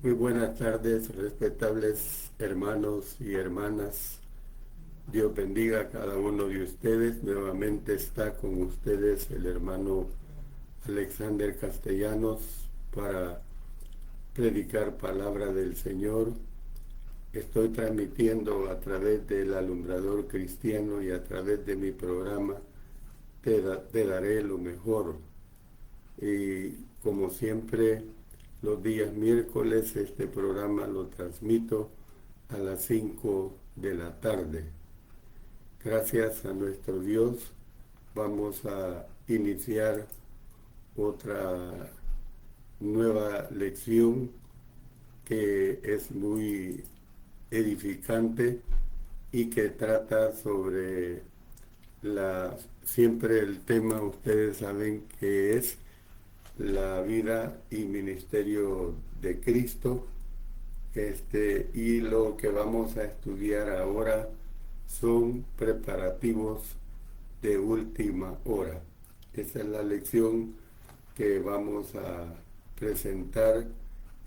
Muy buenas tardes, respetables hermanos y hermanas. Dios bendiga a cada uno de ustedes. Nuevamente está con ustedes el hermano Alexander Castellanos para predicar palabra del Señor. Estoy transmitiendo a través del alumbrador cristiano y a través de mi programa Te daré lo mejor. Y como siempre, los días miércoles este programa lo transmito a las 5 de la tarde. Gracias a nuestro Dios vamos a iniciar otra nueva lección que es muy edificante y que trata sobre siempre el tema, ustedes saben que es la vida y ministerio de Cristo. Y lo que vamos a estudiar ahora son preparativos de última hora. Esa es la lección que vamos a presentar,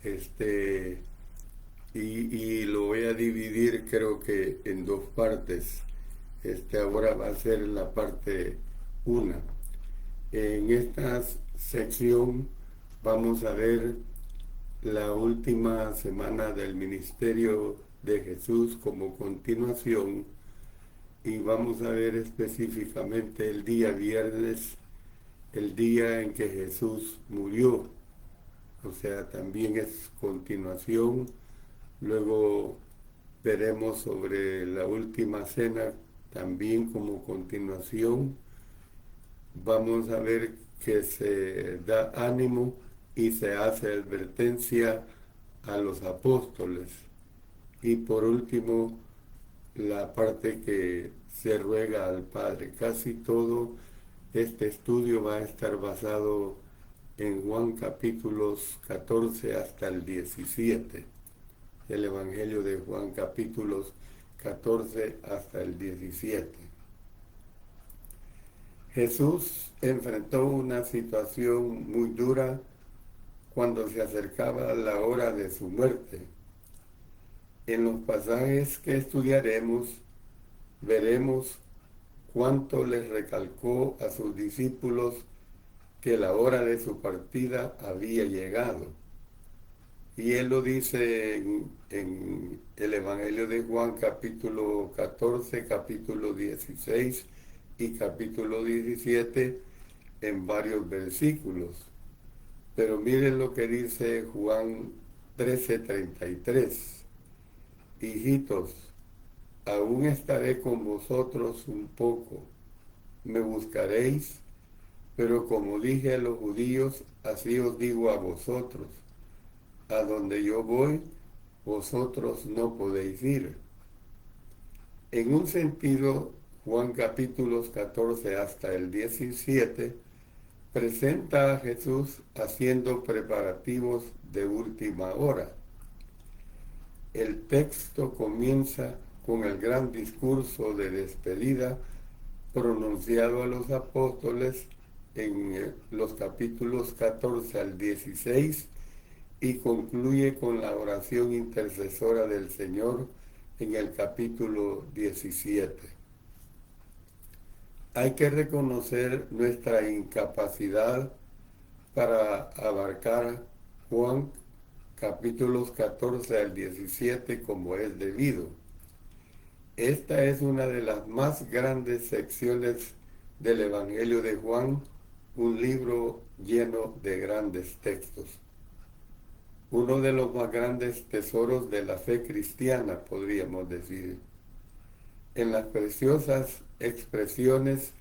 este, y lo voy a dividir creo que en dos partes. Ahora va a ser la parte 1. En esta sección vamos a ver la última semana del ministerio de Jesús como continuación y vamos a ver específicamente el día viernes, el día en que Jesús murió, o sea, también es continuación. Luego veremos sobre la última cena también como continuación. Vamos a ver que se da ánimo y se hace advertencia a los apóstoles. Y por último, la parte que se ruega al Padre. Casi todo este estudio va a estar basado en Juan capítulos 14 hasta el 17. El Evangelio de Juan capítulos 14 hasta el 17. Jesús enfrentó una situación muy dura cuando se acercaba la hora de su muerte. En los pasajes que estudiaremos, veremos cuánto les recalcó a sus discípulos que la hora de su partida había llegado. Y él lo dice en el Evangelio de Juan capítulo 14, capítulo 16 y capítulo 17 en varios versículos. Pero miren lo que dice Juan 13:33. Hijitos, aún estaré con vosotros un poco. Me buscaréis, pero como dije a los judíos, así os digo a vosotros. A donde yo voy, vosotros no podéis ir. En un sentido, Juan capítulos 14 hasta el 17 presenta a Jesús haciendo preparativos de última hora. El texto comienza con el gran discurso de despedida pronunciado a los apóstoles en los capítulos 14 al 16 y concluye con la oración intercesora del Señor en el capítulo 17. Hay que reconocer nuestra incapacidad para abarcar Juan capítulos 14 al 17 como es debido. Esta es una de las más grandes secciones del Evangelio de Juan, un libro lleno de grandes textos. Uno de los más grandes tesoros de la fe cristiana, podríamos decir. En las preciosas expresiones,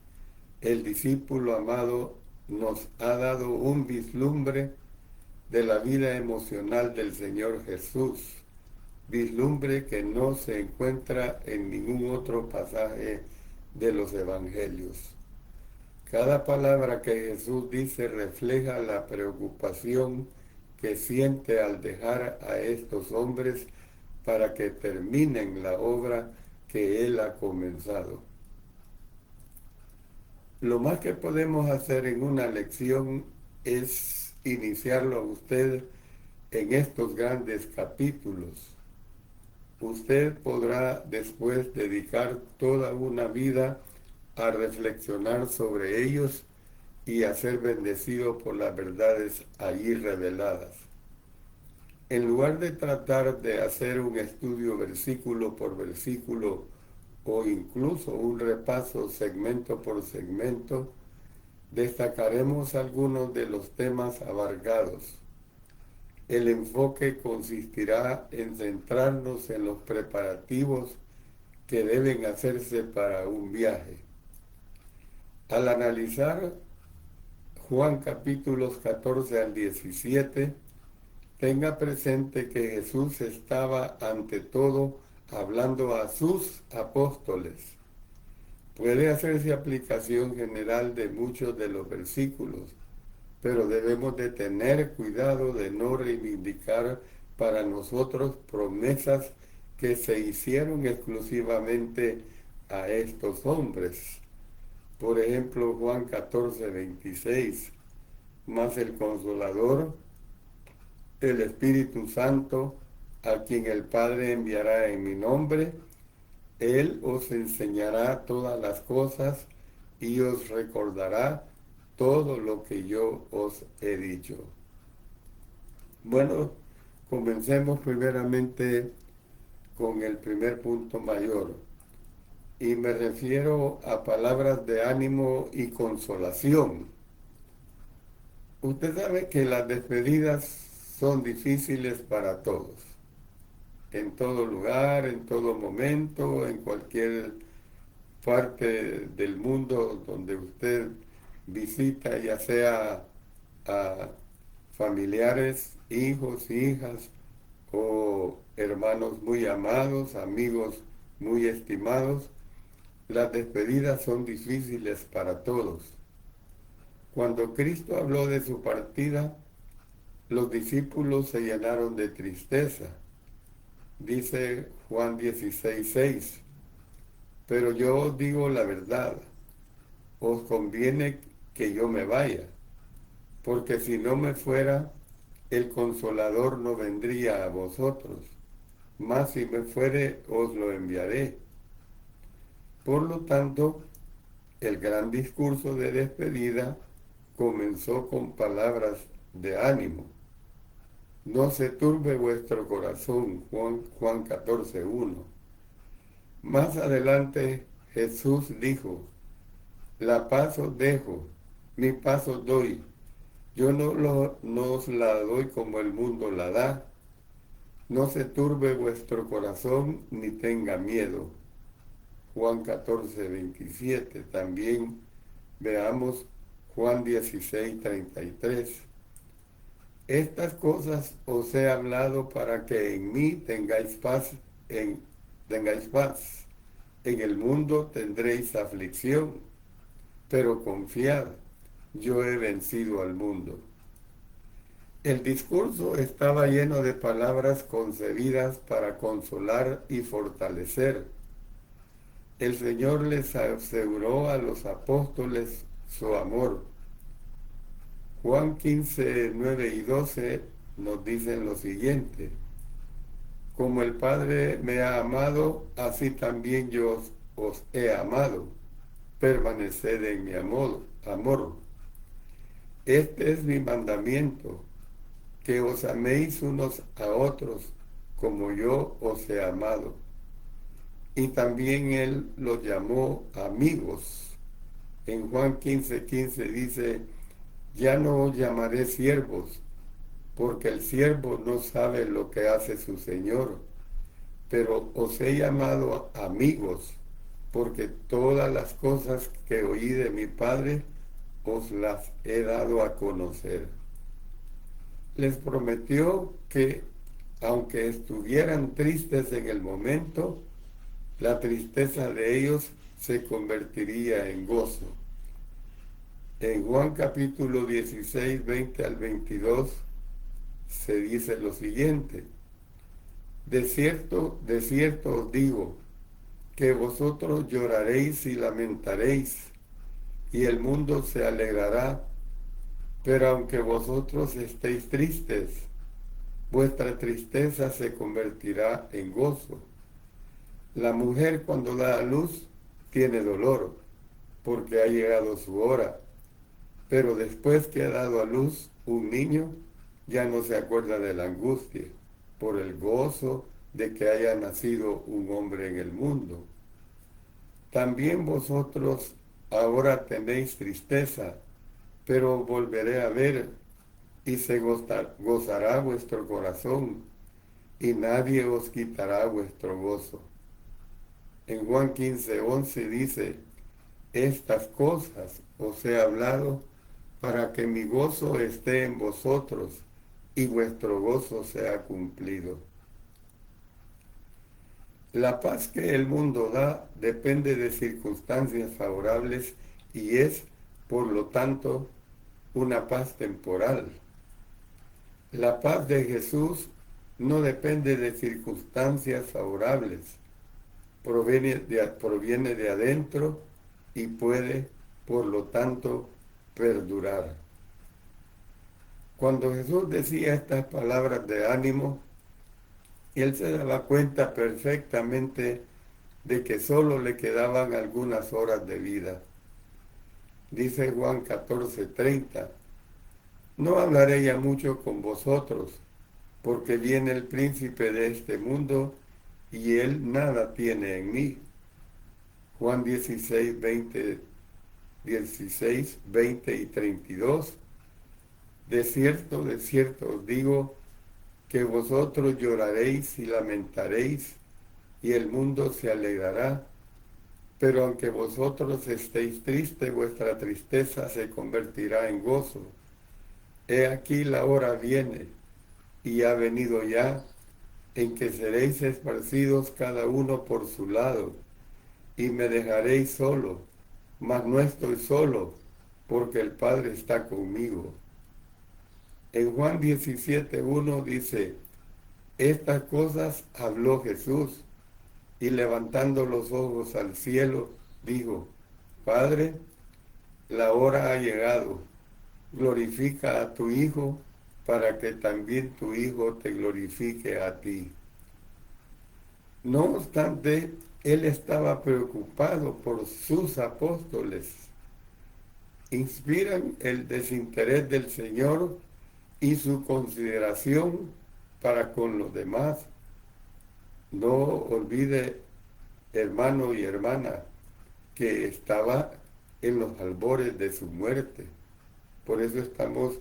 el discípulo amado nos ha dado un vislumbre de la vida emocional del Señor Jesús, vislumbre que no se encuentra en ningún otro pasaje de los evangelios. Cada palabra que Jesús dice refleja la preocupación que siente al dejar a estos hombres para que terminen la obra que Él ha comenzado. Lo más que podemos hacer en una lección es iniciarlo a usted en estos grandes capítulos. Usted podrá después dedicar toda una vida a reflexionar sobre ellos y a ser bendecido por las verdades allí reveladas. En lugar de tratar de hacer un estudio versículo por versículo o incluso un repaso segmento por segmento, destacaremos algunos de los temas abarcados. El enfoque consistirá en centrarnos en los preparativos que deben hacerse para un viaje. Al analizar Juan capítulos 14 al 17, tenga presente que Jesús estaba ante todo hablando a sus apóstoles. Puede hacerse aplicación general de muchos de los versículos, pero debemos de tener cuidado de no reivindicar para nosotros promesas que se hicieron exclusivamente a estos hombres. Por ejemplo, Juan 14, 26, mas el Consolador, el Espíritu Santo, a quien el Padre enviará en mi nombre, Él os enseñará todas las cosas y os recordará todo lo que yo os he dicho. Bueno, comencemos primeramente con el primer punto mayor, y me refiero a palabras de ánimo y consolación. Usted sabe que las despedidas son difíciles para todos, en todo lugar, en todo momento, en cualquier parte del mundo donde usted visita, ya sea a familiares, hijos, hijas o hermanos muy amados, amigos muy estimados. Las despedidas son difíciles para todos. Cuando Cristo habló de su partida, los discípulos se llenaron de tristeza. Dice Juan 16:6, pero yo os digo la verdad, os conviene que yo me vaya, porque si no me fuera, el Consolador no vendría a vosotros, mas si me fuere, os lo enviaré. Por lo tanto, el gran discurso de despedida comenzó con palabras de ánimo. No se turbe vuestro corazón, Juan 14:1. Más adelante Jesús dijo, la paz os dejo, mi paz os doy. Yo no os la doy como el mundo la da. No se turbe vuestro corazón ni tenga miedo. Juan 14:27. También veamos Juan 16:33. Estas cosas os he hablado para que en mí tengáis paz. Tengáis paz. En el mundo tendréis aflicción, pero confiad, yo he vencido al mundo. El discurso estaba lleno de palabras concebidas para consolar y fortalecer. El Señor les aseguró a los apóstoles su amor. Juan 15, 9 y 12 nos dicen lo siguiente: como el Padre me ha amado, así también yo os he amado. Permaneced en mi amor. Este es mi mandamiento, que os améis unos a otros como yo os he amado. Y también Él los llamó amigos. En Juan 15:15 dice, ya no os llamaré siervos, porque el siervo no sabe lo que hace su Señor, pero os he llamado amigos, porque todas las cosas que oí de mi Padre os las he dado a conocer. Les prometió que, aunque estuvieran tristes en el momento, la tristeza de ellos se convertiría en gozo. En Juan capítulo 16, 20 al 22, se dice lo siguiente: de cierto os digo, que vosotros lloraréis y lamentaréis, y el mundo se alegrará. Pero aunque vosotros estéis tristes, vuestra tristeza se convertirá en gozo. La mujer cuando da a luz tiene dolor, porque ha llegado su hora, pero después que ha dado a luz un niño, ya no se acuerda de la angustia, por el gozo de que haya nacido un hombre en el mundo. También vosotros ahora tenéis tristeza, pero volveré a ver y se gozará vuestro corazón, y nadie os quitará vuestro gozo. En Juan 15:11 dice, estas cosas os he hablado para que mi gozo esté en vosotros y vuestro gozo sea cumplido. La paz que el mundo da depende de circunstancias favorables y es, por lo tanto, una paz temporal. La paz de Jesús no depende de circunstancias favorables, proviene de adentro y puede, por lo tanto, perdurar. Cuando Jesús decía estas palabras de ánimo, él se daba cuenta perfectamente de que solo le quedaban algunas horas de vida. Dice Juan 14:30, no hablaré ya mucho con vosotros, porque viene el príncipe de este mundo y él nada tiene en mí. Juan 16, 20 y 32. De cierto os digo, que vosotros lloraréis y lamentaréis, y el mundo se alegrará. Pero aunque vosotros estéis tristes, vuestra tristeza se convertirá en gozo. He aquí la hora viene, y ha venido ya, en que seréis esparcidos cada uno por su lado, y me dejaréis solo, mas no estoy solo, porque el Padre está conmigo. En Juan 17:1 dice, estas cosas habló Jesús, y levantando los ojos al cielo, dijo, Padre, la hora ha llegado, glorifica a tu Hijo, para que también tu Hijo te glorifique a ti. No obstante, él estaba preocupado por sus apóstoles. Inspiran el desinterés del Señor y su consideración para con los demás. No olvide, hermano y hermana, que estaba en los albores de su muerte. Por eso estamos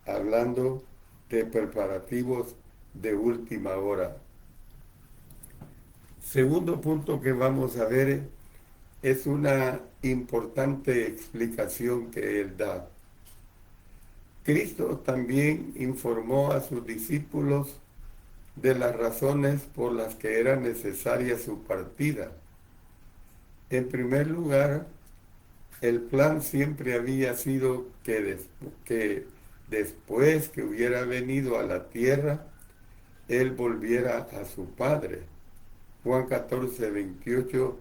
hablando de preparativos de última hora. Segundo punto que vamos a ver es una importante explicación que él da. Cristo también informó a sus discípulos de las razones por las que era necesaria su partida. En primer lugar, el plan siempre había sido que después que hubiera venido a la tierra, él volviera a su Padre. Juan 14:28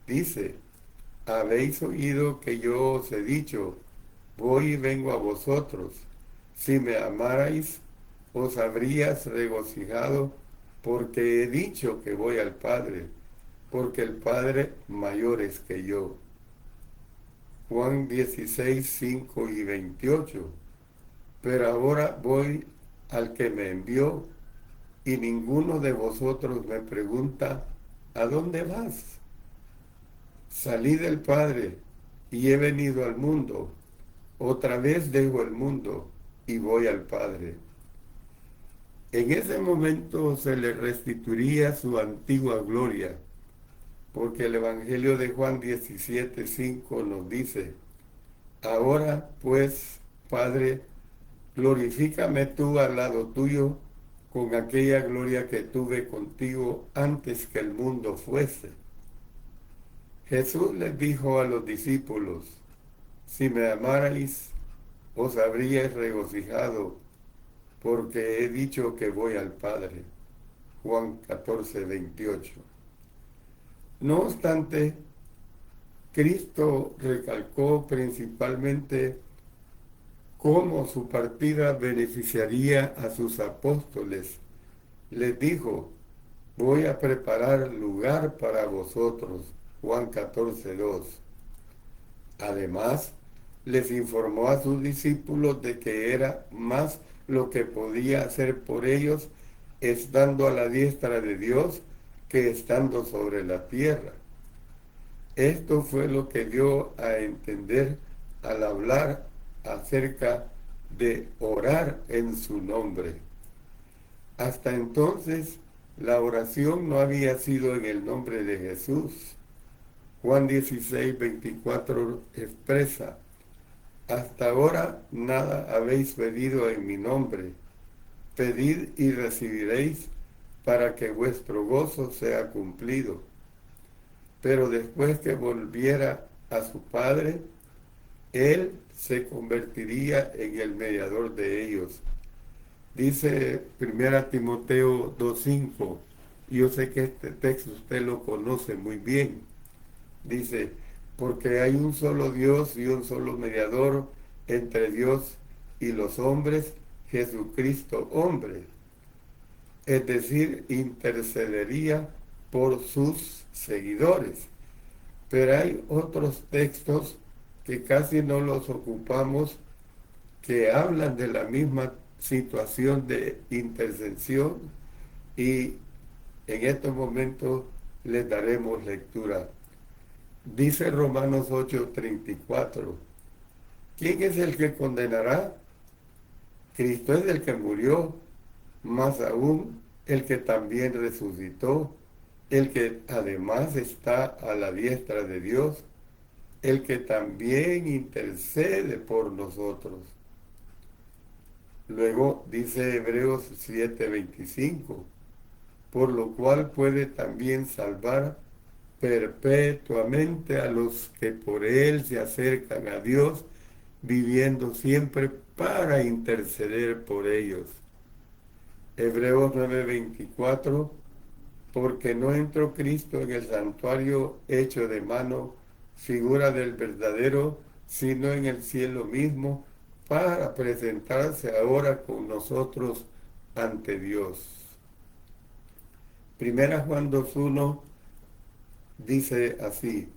dice, habéis oído que yo os he dicho, voy y vengo a vosotros. Si me amarais, os habrías regocijado, porque he dicho que voy al Padre, porque el Padre mayor es que yo. Juan 16:5 y 28. Pero ahora voy al que me envió, y ninguno de vosotros me pregunta, ¿a dónde vas? Salí del Padre y he venido al mundo. Otra vez dejo el mundo y voy al Padre. En ese momento se le restituiría su antigua gloria, porque el Evangelio de Juan 17:5 nos dice, ahora pues, Padre, glorifícame tú al lado tuyo con aquella gloria que tuve contigo antes que el mundo fuese. Jesús les dijo a los discípulos, si me amarais, os habríais regocijado, porque he dicho que voy al Padre. Juan 14:28. No obstante, Cristo recalcó principalmente cómo su partida beneficiaría a sus apóstoles. Les dijo: voy a preparar lugar para vosotros. Juan 14:2. Además, les informó a sus discípulos de que era más lo que podía hacer por ellos estando a la diestra de Dios que estando sobre la tierra. Esto fue lo que dio a entender al hablar acerca de orar en su nombre. Hasta entonces, la oración no había sido en el nombre de Jesús. Juan 16:24 expresa: hasta ahora nada habéis pedido en mi nombre. Pedid y recibiréis, para que vuestro gozo sea cumplido. Pero después que volviera a su Padre, Él se convertiría en el mediador de ellos. Dice 1 Timoteo 2:5. Yo sé que este texto usted lo conoce muy bien. Dice: porque hay un solo Dios y un solo mediador entre Dios y los hombres, Jesucristo hombre. Es decir, intercedería por sus seguidores. Pero hay otros textos que casi no los ocupamos, que hablan de la misma situación de intercesión, y en estos momentos les daremos lectura. Dice Romanos 8:34: ¿quién es el que condenará? Cristo es el que murió, más aún el que también resucitó, el que además está a la diestra de Dios, el que también intercede por nosotros. Luego dice Hebreos 7:25: por lo cual puede también salvar perpetuamente a los que por él se acercan a Dios, viviendo siempre para interceder por ellos. Hebreos 9:24: porque no entró Cristo en el santuario hecho de mano, figura del verdadero, sino en el cielo mismo, para presentarse ahora con nosotros ante Dios. Primera Juan 2:1 dice así: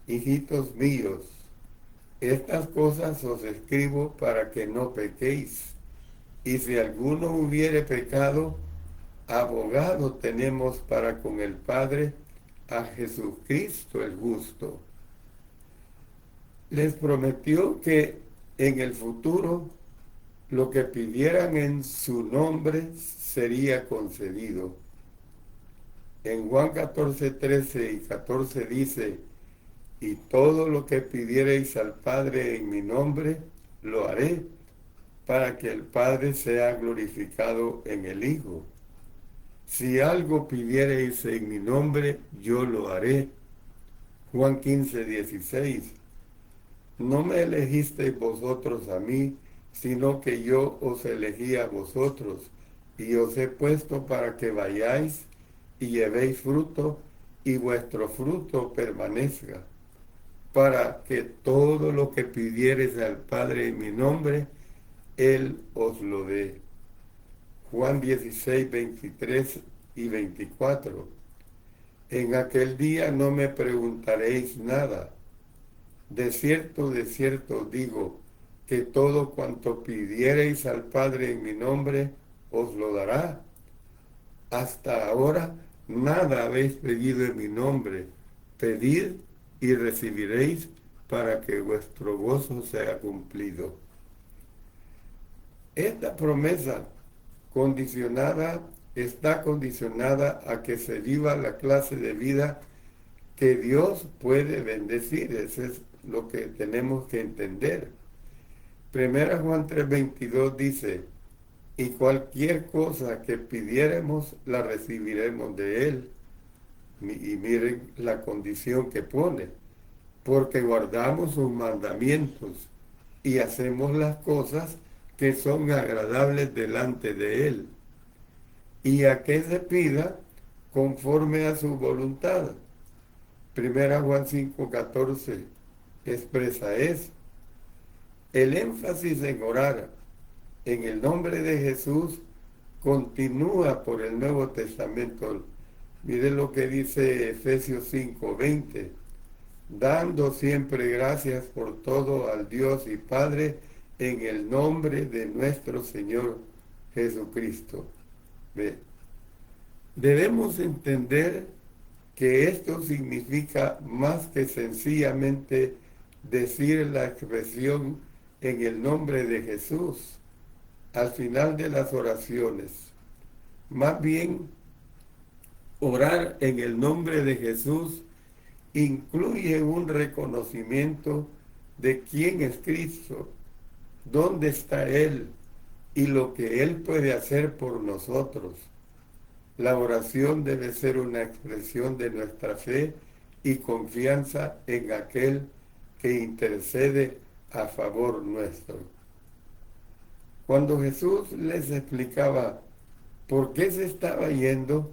hijitos míos, estas cosas os escribo para que no pequéis. Y si alguno hubiere pecado, abogado tenemos para con el Padre, a Jesucristo el justo. Les prometió que en el futuro lo que pidieran en su nombre sería concedido. En Juan 14:13 y 14 dice: y todo lo que pidiereis al Padre en mi nombre, lo haré, para que el Padre sea glorificado en el Hijo. Si algo pidiereis en mi nombre, yo lo haré. Juan 15:16. No me elegisteis vosotros a mí, sino que yo os elegí a vosotros, y os he puesto para que vayáis y llevéis fruto, y vuestro fruto permanezca, para que todo lo que pidiereis al Padre en mi nombre, Él os lo dé. Juan 16:23 y 24. En aquel día no me preguntaréis nada. De cierto os digo, que todo cuanto pidiereis al Padre en mi nombre, os lo dará. Hasta ahora nada habéis pedido en mi nombre. Pedid y recibiréis, para que vuestro gozo sea cumplido. Esta promesa está condicionada a que se viva la clase de vida que Dios puede bendecir. Eso es lo que tenemos que entender. Primera Juan 3:22 dice: y cualquier cosa que pidiéremos, la recibiremos de Él. Y miren la condición que pone: porque guardamos sus mandamientos y hacemos las cosas que son agradables delante de Él, y a que se pida conforme a su voluntad. Primera Juan 5:14 expresa eso. El énfasis en orar en el nombre de Jesús continúa por el Nuevo Testamento. Mire lo que dice Efesios 5:20, dando siempre gracias por todo al Dios y Padre en el nombre de nuestro Señor Jesucristo. ¿Ve? Debemos entender que esto significa más que sencillamente decir la expresión en el nombre de Jesús al final de las oraciones. Más bien, orar en el nombre de Jesús incluye un reconocimiento de quién es Cristo, dónde está Él y lo que Él puede hacer por nosotros. La oración debe ser una expresión de nuestra fe y confianza en aquel que intercede a favor nuestro. Cuando Jesús les explicaba por qué se estaba yendo,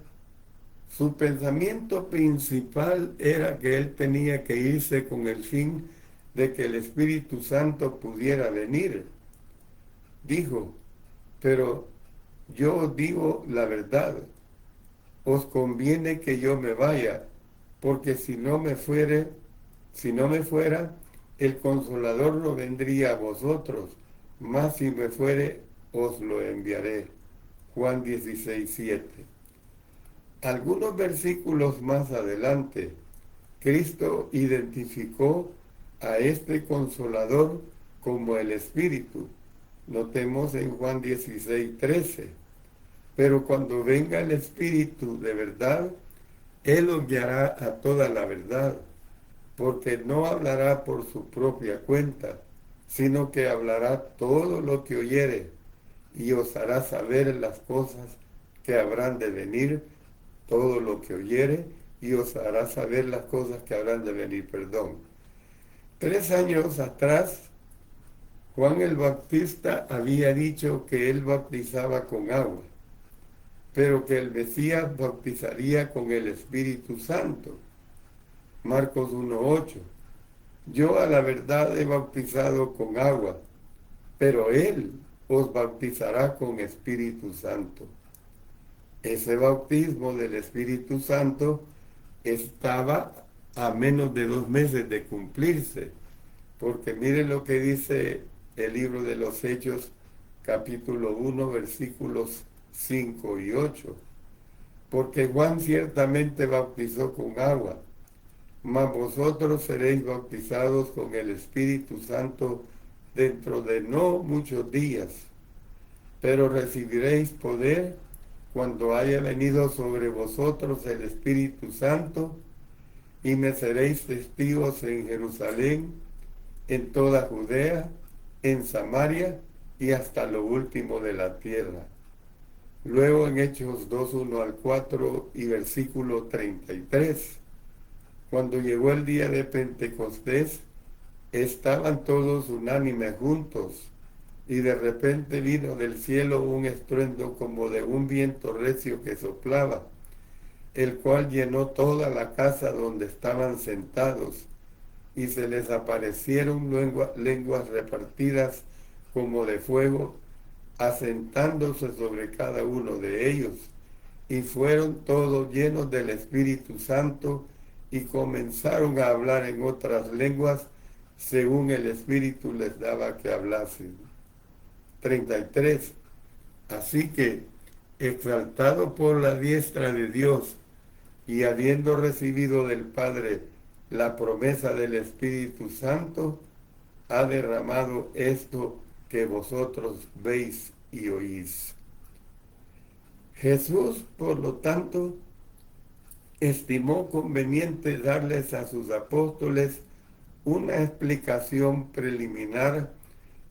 su pensamiento principal era que Él tenía que irse con el fin de que el Espíritu Santo pudiera venir. Dijo, pero yo os digo la verdad, os conviene que yo me vaya, porque si no me fuera, el Consolador no vendría a vosotros, mas si me fuere, os lo enviaré. Juan 16:7. Algunos versículos más adelante, Cristo identificó a este Consolador como el Espíritu. Notemos en Juan 16:13. Pero cuando venga el Espíritu de verdad, Él os guiará a toda la verdad, porque no hablará por su propia cuenta, sino que hablará todo lo que oyere, y os hará saber las cosas que habrán de venir, todo lo que oyere, y os hará saber las cosas que habrán de venir, 3 años atrás, Juan el Bautista había dicho que él bautizaba con agua, pero que el Mesías bautizaría con el Espíritu Santo. Marcos 1:8. Yo a la verdad he bautizado con agua, pero Él os bautizará con Espíritu Santo. Ese bautismo del Espíritu Santo estaba a menos de 2 meses de cumplirse, porque miren lo que dice el libro de los Hechos, capítulo 1, versículos 5 y 8. Porque Juan ciertamente bautizó con agua, mas vosotros seréis bautizados con el Espíritu Santo dentro de no muchos días, pero recibiréis poder cuando haya venido sobre vosotros el Espíritu Santo, y me seréis testigos en Jerusalén, en toda Judea, en Samaria y hasta lo último de la tierra. Luego en Hechos 2:1-4 y versículo 33, cuando llegó el día de Pentecostés, estaban todos unánimes juntos, y de repente vino del cielo un estruendo como de un viento recio que soplaba, el cual llenó toda la casa donde estaban sentados, y se les aparecieron lenguas repartidas como de fuego, asentándose sobre cada uno de ellos, y fueron todos llenos del Espíritu Santo, y comenzaron a hablar en otras lenguas, según el Espíritu les daba que hablasen. 33. Así que, exaltado por la diestra de Dios, y habiendo recibido del Padre la promesa del Espíritu Santo, ha derramado esto que vosotros veis y oís. Jesús, por lo tanto, estimó conveniente darles a sus apóstoles una explicación preliminar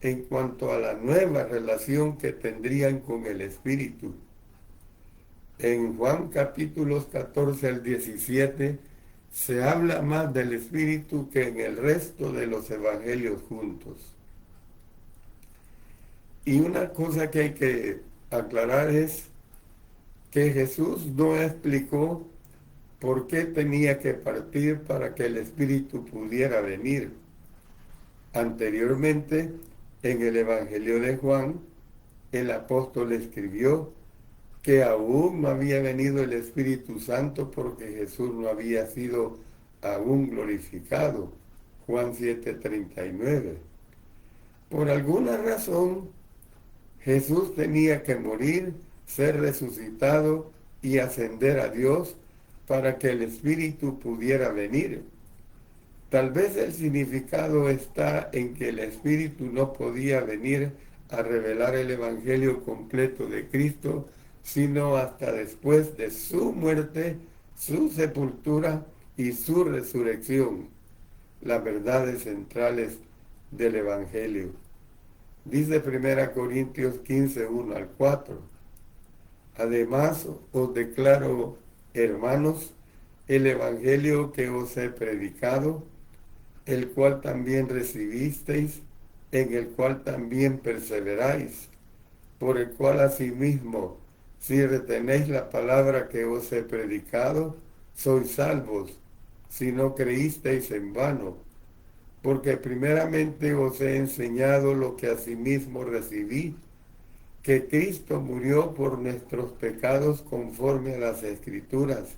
en cuanto a la nueva relación que tendrían con el Espíritu. En Juan capítulos 14-17 se habla más del Espíritu que en el resto de los evangelios juntos. Y una cosa que hay que aclarar es que Jesús no explicó por qué tenía que partir para que el Espíritu pudiera venir. Anteriormente, En el Evangelio de Juan, el apóstol escribió que aún no había venido el Espíritu Santo porque Jesús no había sido aún glorificado. Juan 7:39. Por alguna razón, Jesús tenía que morir, ser resucitado y ascender a Dios para que el Espíritu pudiera venir. Tal vez el significado está en que el Espíritu no podía venir a revelar el Evangelio completo de Cristo, sino hasta después de su muerte, su sepultura y su resurrección, las verdades centrales del Evangelio. Dice 1 Corintios 15, 1 al 4. Además os declaro, hermanos, el Evangelio que os he predicado, el cual también recibisteis, en el cual también perseveráis, por el cual asimismo, si retenéis la palabra que os he predicado, sois salvos, si no creísteis en vano, porque primeramente os he enseñado lo que asimismo recibí, que Cristo murió por nuestros pecados conforme a las Escrituras,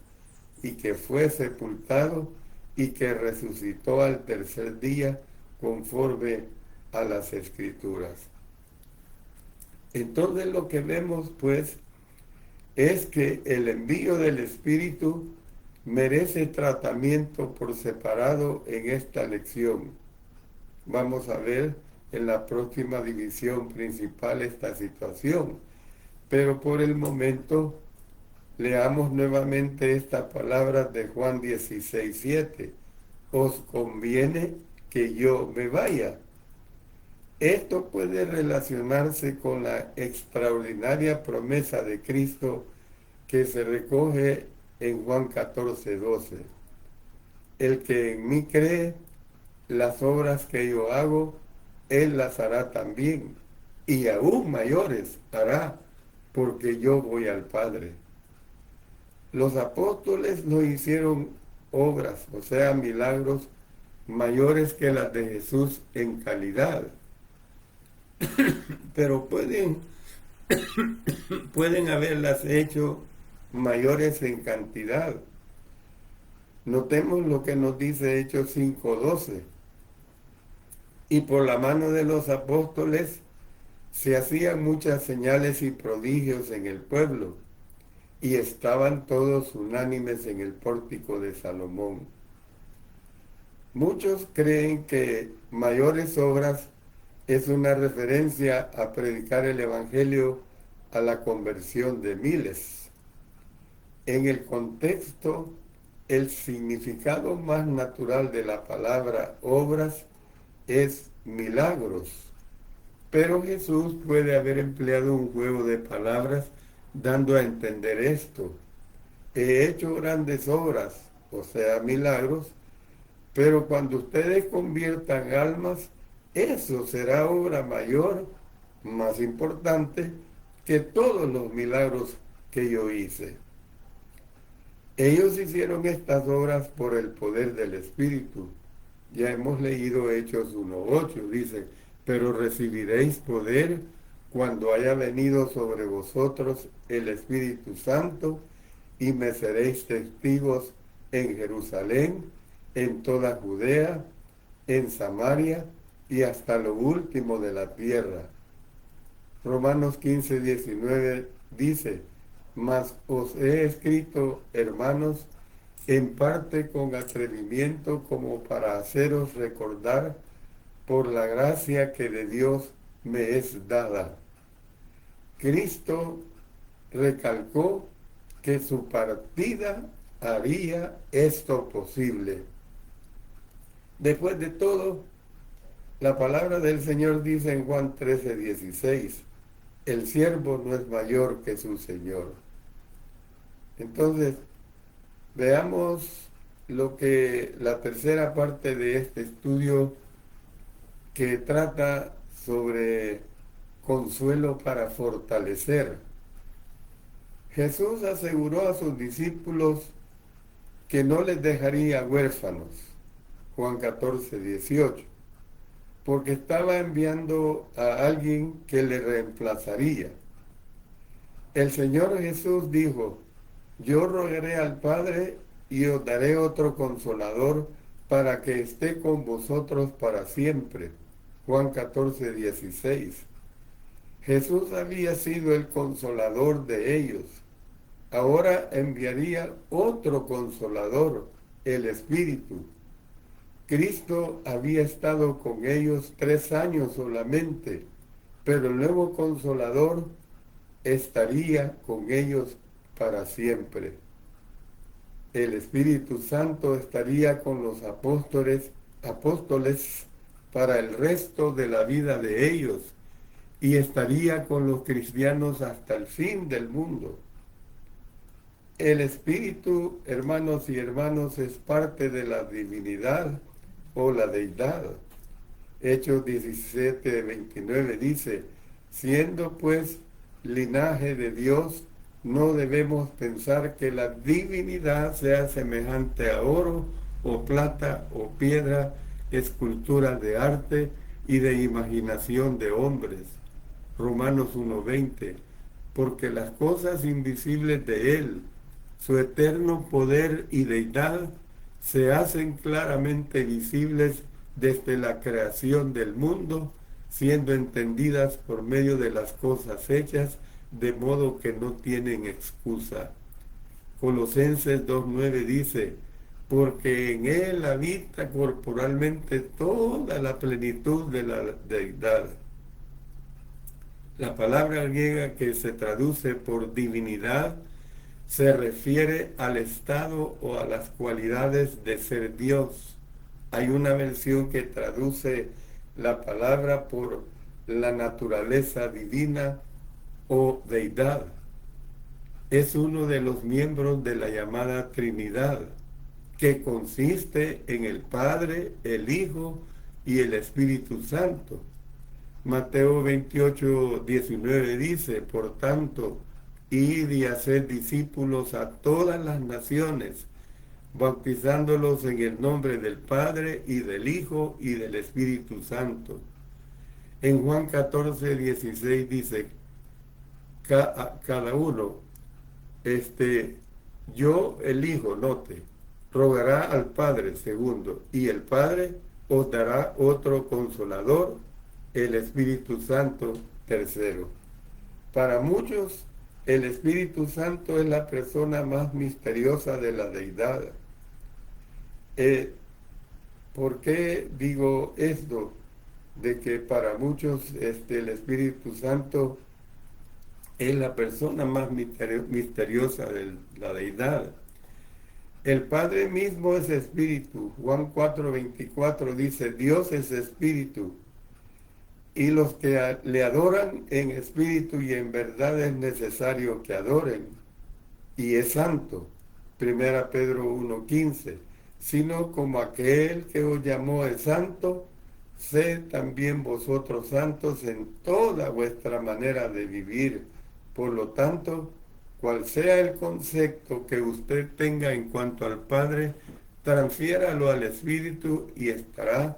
y que fue sepultado y que resucitó al tercer día conforme a las Escrituras. Entonces lo que vemos pues es que el envío del Espíritu merece tratamiento por separado en esta lección. Vamos a ver en la próxima división principal esta situación, pero por el momento leamos nuevamente esta palabra de Juan 16:7. Os conviene que yo me vaya. Esto puede relacionarse con la extraordinaria promesa de Cristo que se recoge en Juan 14:12. El que en mí cree, las obras que yo hago, él las hará también, y aún mayores hará, porque yo voy al Padre. Los apóstoles no hicieron obras, o sea, milagros mayores que las de Jesús en calidad, pero pueden haberlas hecho mayores en cantidad. Notemos lo que nos dice Hechos 5:12. Y por la mano de los apóstoles se hacían muchas señales y prodigios en el pueblo, y estaban todos unánimes en el pórtico de Salomón. Muchos creen que mayores obras es una referencia a predicar el Evangelio a la conversión de miles. En el contexto, el significado más natural de la palabra obras es milagros, pero Jesús puede haber empleado un juego de palabras dando a entender esto. He hecho grandes obras, o sea, milagros, pero cuando ustedes conviertan almas, eso será obra mayor, más importante, que todos los milagros que yo hice. Ellos hicieron estas obras por el poder del Espíritu. Ya hemos leído Hechos 1:8, dice, pero recibiréis poder cuando haya venido sobre vosotros el Espíritu Santo, y me seréis testigos en Jerusalén, en toda Judea, en Samaria y hasta lo último de la tierra. Romanos 15:19 dice, mas os he escrito, hermanos, en parte con atrevimiento, como para haceros recordar por la gracia que de Dios me es dada. Cristo recalcó que su partida haría esto posible. Después de todo, la palabra del Señor dice en Juan 13:16, el siervo no es mayor que su Señor. Entonces, veamos lo que la tercera parte de este estudio, que trata sobre consuelo para fortalecer. Jesús aseguró a sus discípulos que no les dejaría huérfanos. Juan 14:18. porque estaba enviando a alguien que le reemplazaría. El Señor Jesús dijo, yo rogaré al Padre y os daré otro consolador para que esté con vosotros para siempre. Juan 14:16. Jesús había sido el consolador de ellos. Ahora enviaría otro consolador, el Espíritu. Cristo había estado con ellos 3 años solamente, pero el nuevo consolador estaría con ellos para siempre. El Espíritu Santo estaría con los apóstoles para el resto de la vida de ellos y estaría con los cristianos hasta el fin del mundo. El Espíritu, hermanos y hermanos, es parte de la divinidad o la deidad. Hechos 17:29 dice, siendo pues linaje de Dios, no debemos pensar que la divinidad sea semejante a oro o plata o piedra, escultura de arte y de imaginación de hombres. Romanos 1:20, porque las cosas invisibles de Él, su eterno poder y deidad, se hacen claramente visibles desde la creación del mundo, siendo entendidas por medio de las cosas hechas, de modo que no tienen excusa. Colosenses 2:9 dice, porque en Él habita corporalmente toda la plenitud de la deidad. La palabra griega que se traduce por divinidad se refiere al estado o a las cualidades de ser Dios. Hay una versión que traduce la palabra por la naturaleza divina o deidad. Es uno de los miembros de la llamada Trinidad, que consiste en el Padre, el Hijo y el Espíritu Santo. Mateo 28:19 dice, por tanto, id y haced discípulos a todas las naciones, bautizándolos en el nombre del Padre y del Hijo y del Espíritu Santo. En Juan 14:16 dice, cada uno, yo el Hijo, note, rogará al Padre, segundo, y el Padre os dará otro consolador, el Espíritu Santo, tercero. Para muchos, el Espíritu Santo es la persona más misteriosa de la deidad. ¿Por qué digo esto? De que para muchos el Espíritu Santo es la persona más misteriosa de la deidad. El Padre mismo es Espíritu. Juan 4:24 dice, Dios es Espíritu. Y los que le adoran en espíritu y en verdad es necesario que adoren. Y es santo. 1 Pedro 1:15. Sino como aquel que os llamó es santo, sed también vosotros santos en toda vuestra manera de vivir. Por lo tanto, cual sea el concepto que usted tenga en cuanto al Padre, transfiéralo al Espíritu y estará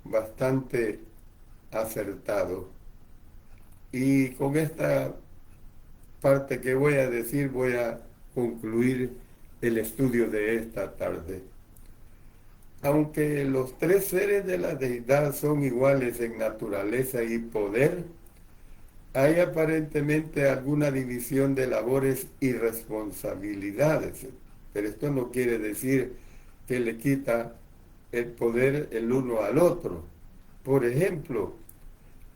bastante acertado. Y con esta parte que voy a decir, voy a concluir el estudio de esta tarde. Aunque los tres seres de la deidad son iguales en naturaleza y poder, hay aparentemente alguna división de labores y responsabilidades, pero esto no quiere decir que le quita el poder el uno al otro. Por ejemplo,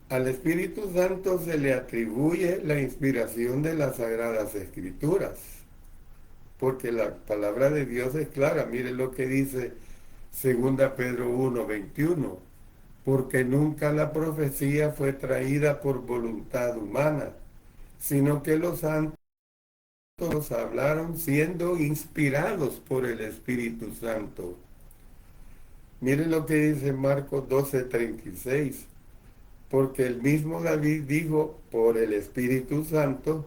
al Espíritu Santo se le atribuye la inspiración de las Sagradas Escrituras, porque la palabra de Dios es clara. Miren lo que dice 2 Pedro 1:21, porque nunca la profecía fue traída por voluntad humana, sino que los santos hablaron siendo inspirados por el Espíritu Santo. Miren lo que dice Marcos 12:36, porque el mismo David dijo por el Espíritu Santo,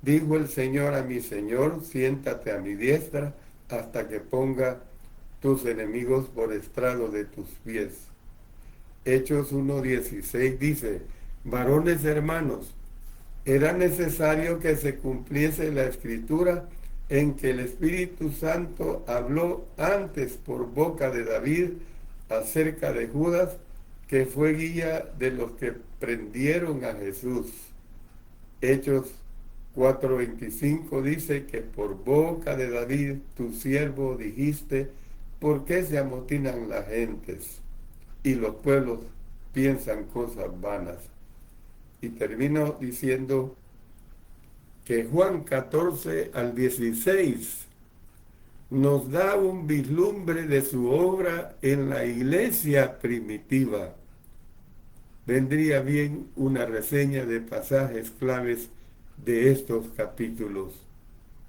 dijo el Señor a mi Señor, siéntate a mi diestra hasta que ponga tus enemigos por estrado de tus pies. Hechos 1:16 dice, varones hermanos, era necesario que se cumpliese la escritura en que el Espíritu Santo habló antes por boca de David acerca de Judas, que fue guía de los que prendieron a Jesús. Hechos 4:25 dice que por boca de David, tu siervo, dijiste, ¿por qué se amotinan las gentes y los pueblos piensan cosas vanas? Y termino diciendo que Juan 14:16 nos da un vislumbre de su obra en la iglesia primitiva. Vendría bien una reseña de pasajes claves de estos capítulos,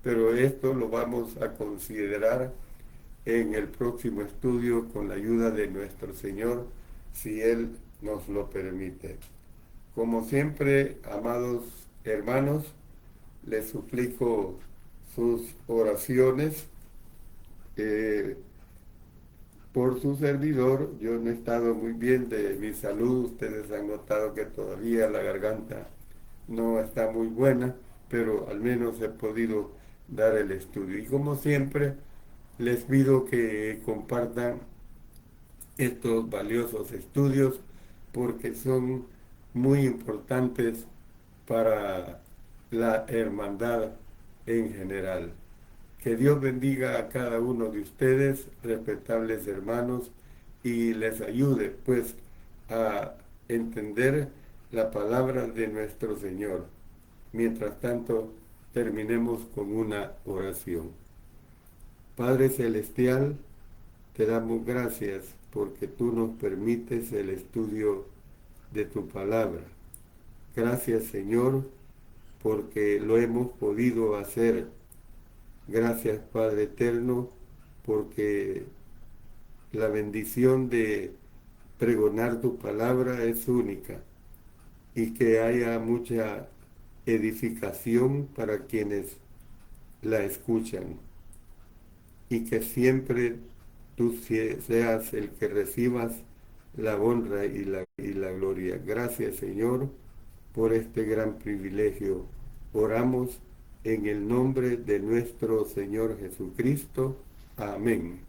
pero esto lo vamos a considerar en el próximo estudio con la ayuda de nuestro Señor, si Él nos lo permite. Como siempre, amados hermanos, les suplico sus oraciones por su servidor. Yo no he estado muy bien de mi salud. Ustedes han notado que todavía la garganta no está muy buena, pero al menos he podido dar el estudio. Y como siempre, les pido que compartan estos valiosos estudios porque son muy importantes para la hermandad en general. Que Dios bendiga a cada uno de ustedes, respetables hermanos, y les ayude pues a entender la palabra de nuestro Señor. Mientras tanto, terminemos con una oración. Padre Celestial, te damos gracias porque tú nos permites el estudio de tu palabra. Gracias, Señor, porque lo hemos podido hacer. Gracias, Padre Eterno, porque la bendición de pregonar tu palabra es única y que haya mucha edificación para quienes la escuchan y que siempre tú seas el que recibas la honra y la gloria. Gracias, Señor, por este gran privilegio. Oramos en el nombre de nuestro Señor Jesucristo. Amén.